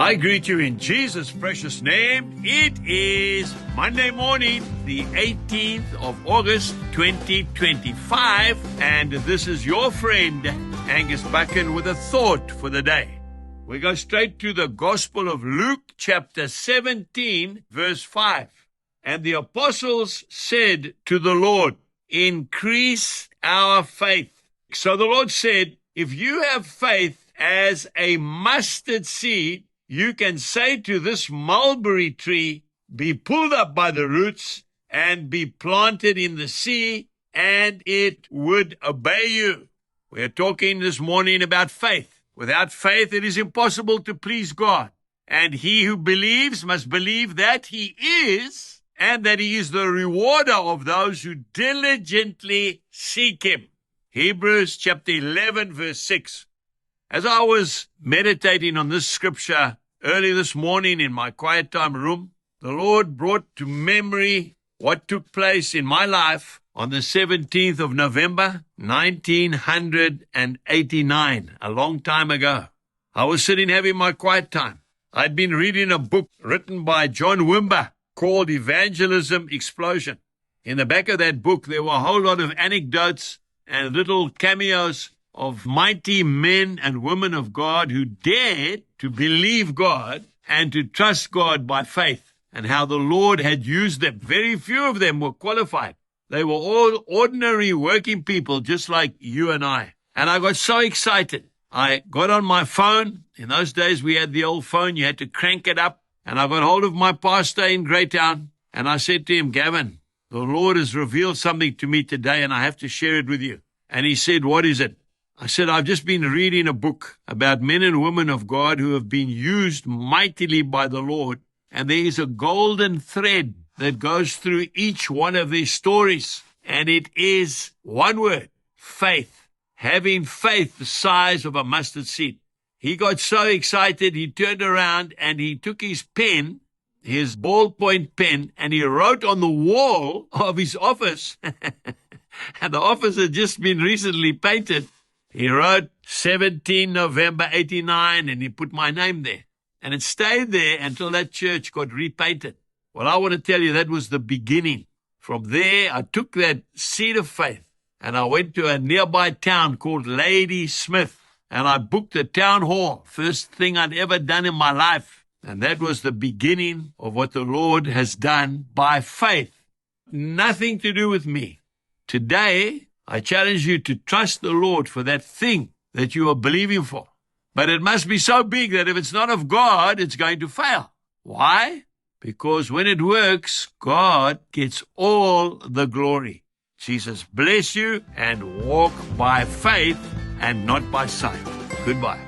I greet you in Jesus' precious name. It is Monday morning, the 18th of August, 2025, and this is your friend, Angus Buchan, with a thought for the day. We go straight to the Gospel of Luke, chapter 17, verse 5. And the apostles said to the Lord, "Increase our faith." So the Lord said, if you have faith as a mustard seed, you can say to this mulberry tree, be pulled up by the roots and be planted in the sea, and it would obey you. We're talking this morning about faith. Without faith, it is impossible to please God. And he who believes must believe that he is, and that he is the rewarder of those who diligently seek him. Hebrews chapter 11, verse 6. As I was meditating on this scripture early this morning in my quiet time room, the Lord brought to memory what took place in my life on the 17th of November, 1989, a long time ago. I was sitting having my quiet time. I'd been reading a book written by John Wimber called Evangelism Explosion. In the back of that book, there were a whole lot of anecdotes and little cameos of mighty men and women of God who dared to believe God and to trust God by faith, and how the Lord had used them. Very few of them were qualified. They were all ordinary working people just like you and I. And I got so excited. I got on my phone. In those days, we had the old phone. You had to crank it up. And I got hold of my pastor in Greytown, and I said to him, Gavin, the Lord has revealed something to me today, and I have to share it with you. And he said, what is it? I said, I've just been reading a book about men and women of God who have been used mightily by the Lord, and there is a golden thread that goes through each one of these stories, and it is one word, faith. Having faith the size of a mustard seed. He got so excited, he turned around and he took his pen, his ballpoint pen, and he wrote on the wall of his office, and the office had just been recently painted. He wrote 17 November 89, and he put my name there. And it stayed there until that church got repainted. Well, I want to tell you, that was the beginning. From there, I took that seed of faith, and I went to a nearby town called Lady Smith, and I booked a town hall. First thing I'd ever done in my life. And that was the beginning of what the Lord has done by faith. Nothing to do with me. Today, I challenge you to trust the Lord for that thing that you are believing for. But it must be so big that if it's not of God, it's going to fail. Why? Because when it works, God gets all the glory. Jesus bless you, and walk by faith and not by sight. Goodbye.